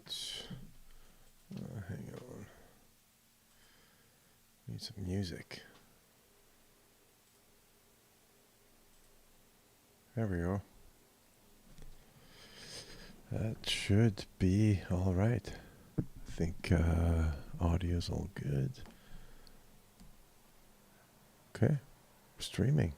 right. Hang on. Need some music. There we go. That should be all right. I think audio's all good. Okay, streaming.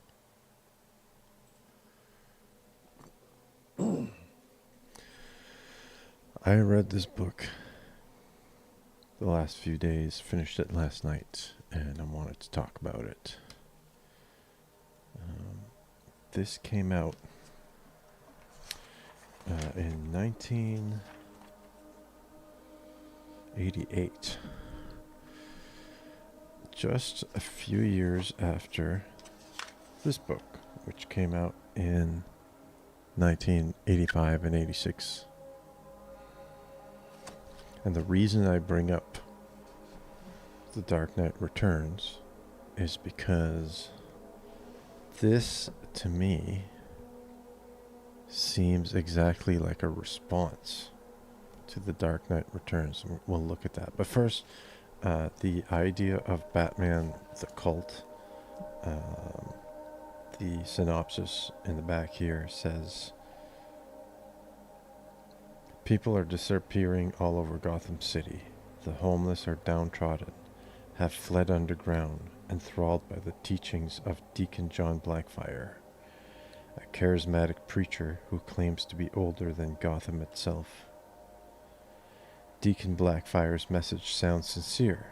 I read this book the last few days, finished it last night, and I wanted to talk about it. This came out in 1988, just a few years after this book, which came out in 1985 and 86. And the reason I bring up The Dark Knight Returns is because this, to me, seems exactly like a response to The Dark Knight Returns. We'll look at that. But first, the idea of Batman, the cult, the synopsis in the back here says, people are disappearing all over Gotham City. The homeless are downtrodden, have fled underground, enthralled by the teachings of Deacon John Blackfire, a charismatic preacher who claims to be older than Gotham itself. Deacon Blackfire's message sounds sincere.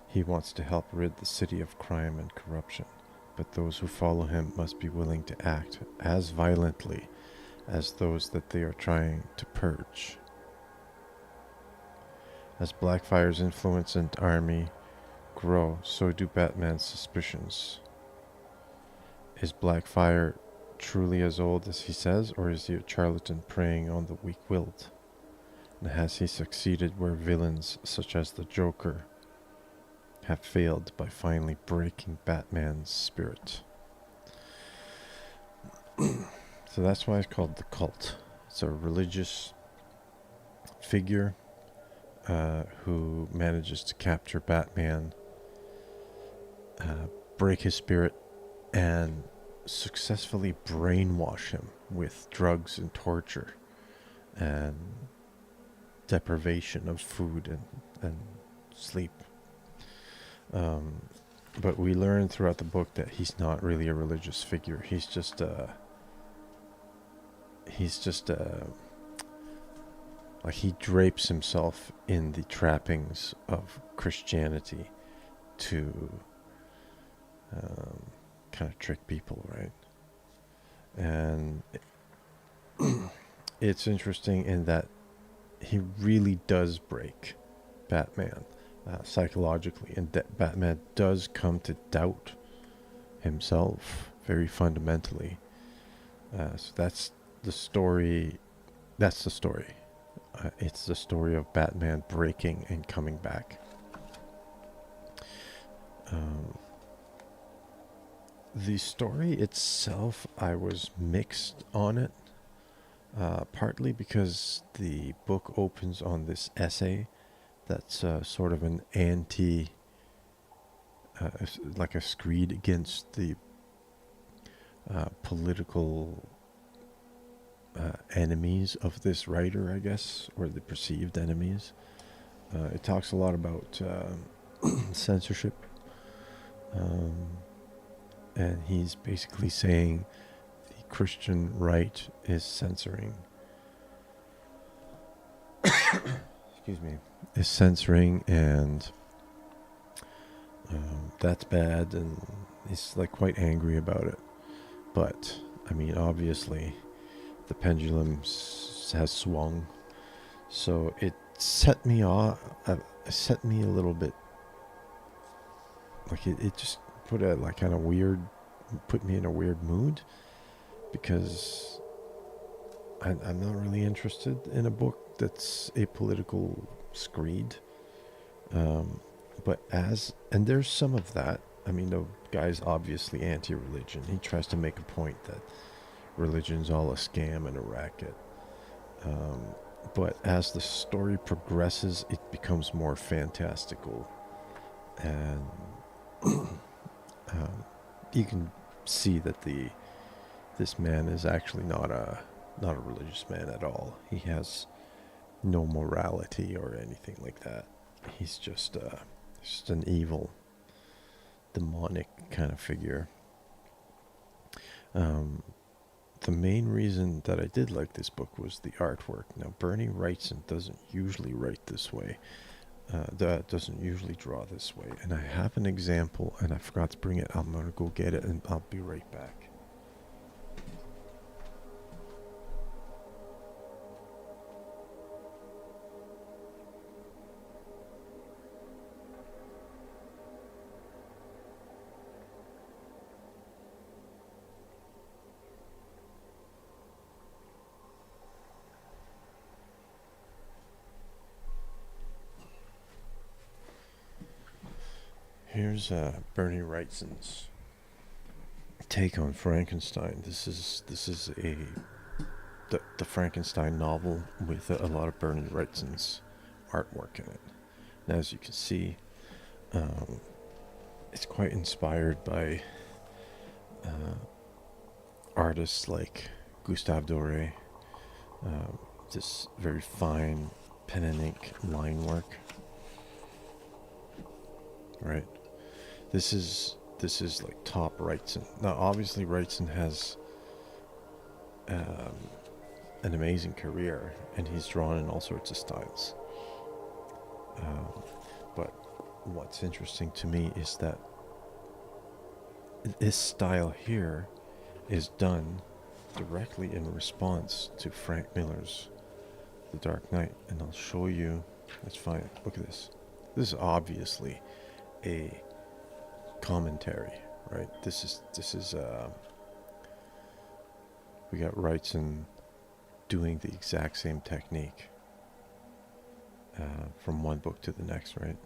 He wants to help rid the city of crime and corruption, but those who follow him must be willing to act as violently as those that they are trying to purge. As Blackfire's influence and army grow, so do Batman's suspicions. Is Blackfire truly as old as he says, or is he a charlatan preying on the weak-willed? And has he succeeded where villains such as the Joker have failed by finally breaking Batman's spirit? So that's why it's called the cult. It's a religious figure who manages to capture Batman, break his spirit, and successfully brainwash him with drugs and torture and deprivation of food and sleep. But we learn throughout the book that he's not really a religious figure. He's just like he drapes himself in the trappings of Christianity to kind of trick people, right? And it's interesting in that he really does break Batman psychologically, and Batman does come to doubt himself very fundamentally. So that's the story. That's the story. It's the story of Batman breaking and coming back. The story itself, I was mixed on it. Partly because the book opens on this essay that's sort of an anti, like a screed against the political enemies of this writer, I guess, or the perceived enemies. It talks a lot about censorship. And he's basically saying the Christian right is censoring. Excuse me. Is censoring, and that's bad, and he's like quite angry about it. But I mean, obviously, the pendulum has swung, so it set me off. Set me a little bit. Like it just put me in a weird mood, because I'm not really interested in a book that's a political screed. And there's some of that. I mean, the guy's obviously anti-religion. He tries to make a point that religion's all a scam and a racket. but as the story progresses, it becomes more fantastical, and you can see that this man is actually not a religious man at all. He has no morality or anything like that. He's just an evil, demonic kind of figure. The main reason that I did like this book was the artwork. Now, Bernie Wrightson doesn't usually write this way. Doesn't usually draw this way. And I have an example, and I forgot to bring it. I'm going to go get it, and I'll be right back. Here's Bernie Wrightson's take on Frankenstein. This is the Frankenstein novel with a lot of Bernie Wrightson's artwork in it. And as you can see, it's quite inspired by artists like Gustave Doré. This very fine pen and ink line work. Right. This is like top Wrightson. Now, obviously, Wrightson has an amazing career, and he's drawn in all sorts of styles. But what's interesting to me is that this style here is done directly in response to Frank Miller's The Dark Knight, and I'll show you. Let's find it. Look at this. This is obviously a commentary, right? This is we got Wrightson doing the exact same technique from one book to the next, right?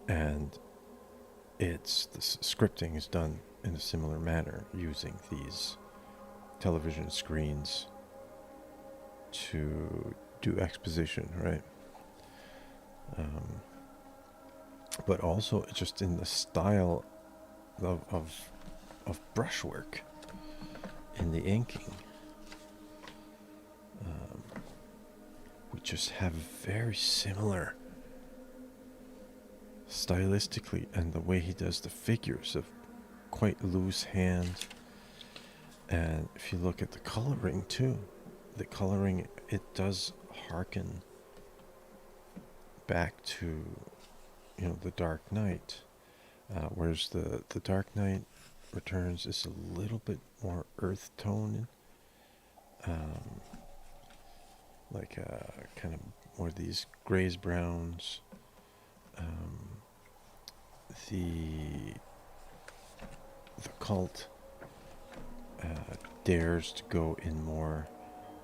And the scripting is done in a similar manner, using these television screens to do exposition, right? But also just in the style of brushwork in the inking. We just have very similar stylistically, and the way he does the figures of quite loose hand. And if you look at the coloring too, the coloring, it does harken back to, The Dark Knight, whereas the Dark Knight Returns is a little bit more earth tone, like kind of more these grays, browns. The Cult dares to go in more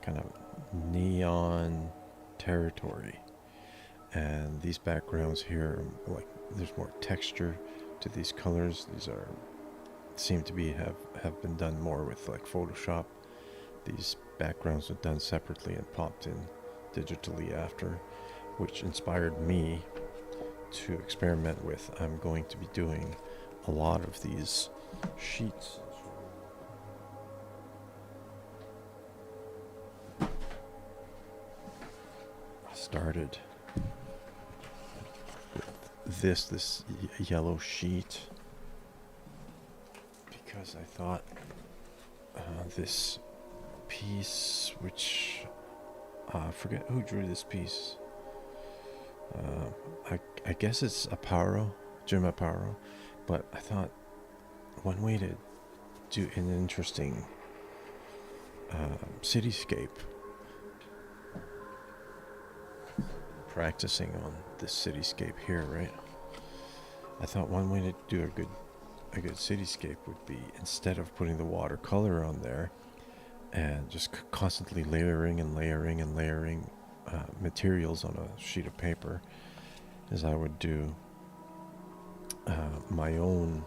kind of neon territory. And these backgrounds here, like, there's more texture to these colors. These seem to be have been done more with like Photoshop. These backgrounds are done separately and popped in digitally after, which inspired me to experiment with. I'm going to be doing a lot of these sheets. I started this yellow sheet because I thought this piece, which I forget who drew this piece. I guess it's Jim Aparo, but I thought one way to do an interesting cityscape, practicing on this cityscape here, right? I thought one way to do a good cityscape would be, instead of putting the watercolor on there and just constantly layering materials on a sheet of paper, is I would do my own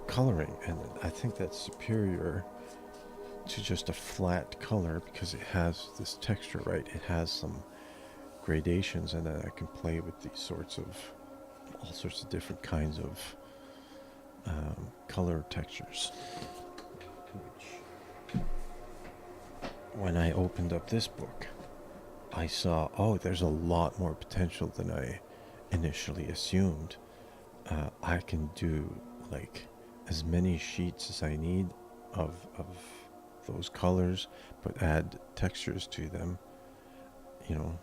coloring, and I think that's superior to just a flat color because it has this texture, right? It has some gradations, and then I can play with these sorts of all sorts of different kinds of color textures. Which, when I opened up this book, I saw, oh, there's a lot more potential than I initially assumed. I can do like as many sheets as I need of those colors, but add textures to them, you know,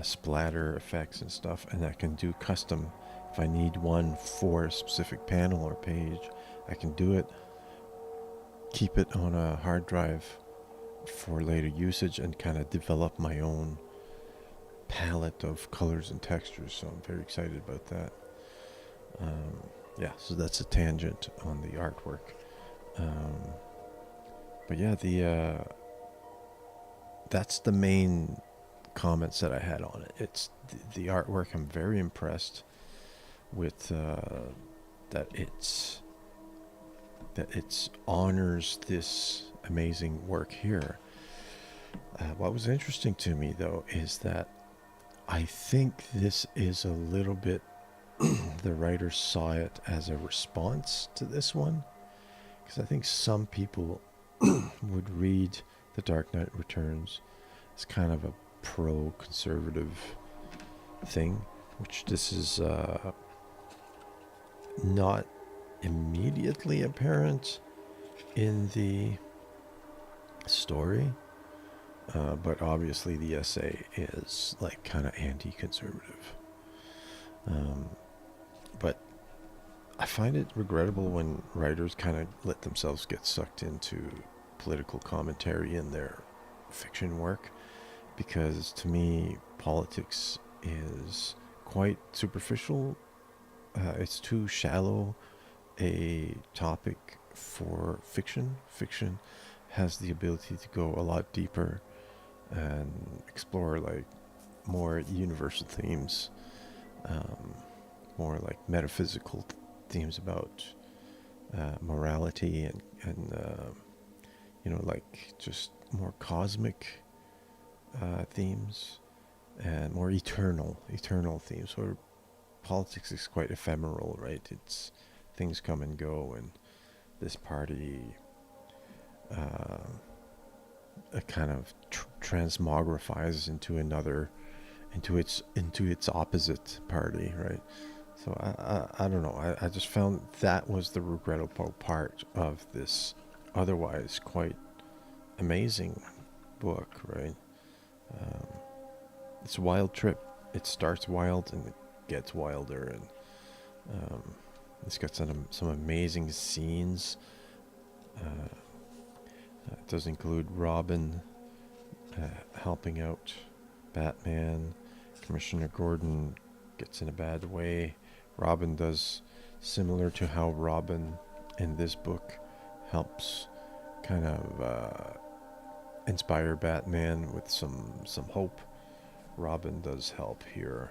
splatter effects and stuff, and I can do custom. If I need one for a specific panel or page, I can do it, keep it on a hard drive for later usage, and kind of develop my own palette of colors and textures. So I'm very excited about that. Yeah, so that's a tangent on the artwork. But yeah, that's the main comments that I had on it. It's the artwork. I'm very impressed with that it's honors this amazing work here. What was interesting to me though is that I think this is a little bit the writer saw it as a response to this one, because I think some people would read The Dark Knight Returns as kind of a pro-conservative thing, which this is not immediately apparent in the story, but obviously the essay is like kind of anti-conservative. But I find it regrettable when writers kind of let themselves get sucked into political commentary in their fiction work, because to me politics is quite superficial. It's too shallow a topic for fiction. Fiction has the ability to go a lot deeper and explore like more universal themes, more like metaphysical themes about morality and you know, like just more cosmic themes and more eternal themes. Where politics is quite ephemeral, right? It's things come and go, and this party kind of transmogrifies into another, into its opposite party, right? So I don't know. I just found that was the regrettable part of this otherwise quite amazing book, right? It's a wild trip. It starts wild and it gets wilder, and it's got some amazing scenes. It does include Robin helping out Batman. Commissioner Gordon gets in a bad way. Robin does similar to how Robin in this book helps kind of inspire Batman with some hope. Robin does help here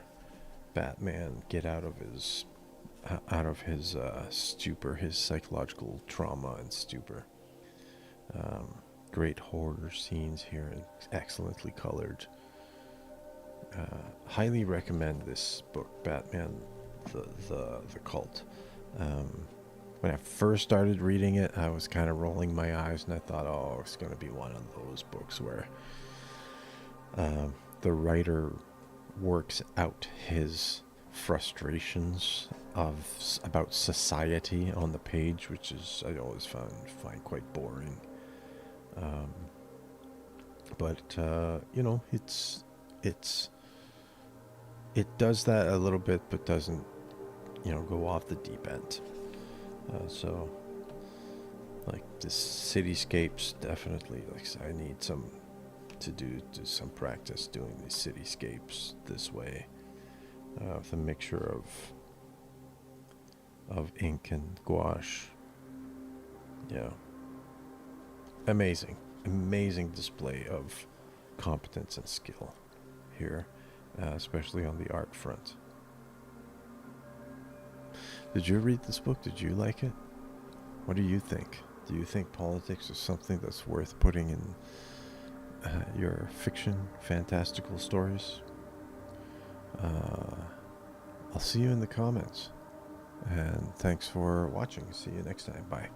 Batman get out of his stupor, his psychological trauma and stupor. Great horror scenes here, and excellently colored. Highly recommend this book, Batman, the Cult. When I first started reading it, I was kind of rolling my eyes, and I thought, oh, it's going to be one of those books where the writer works out his frustrations about society on the page, which is I always find quite boring. But you know, it does that a little bit, but doesn't, you know, go off the deep end. So like this cityscapes, definitely, like I need some to do some practice doing these cityscapes this way, with a mixture of ink and gouache. Yeah, amazing display of competence and skill here, especially on the art front. Did you read this book? Did you like it? What do you think? Do you think politics is something that's worth putting in your fiction, fantastical stories? I'll see you in the comments. And thanks for watching. See you next time. Bye.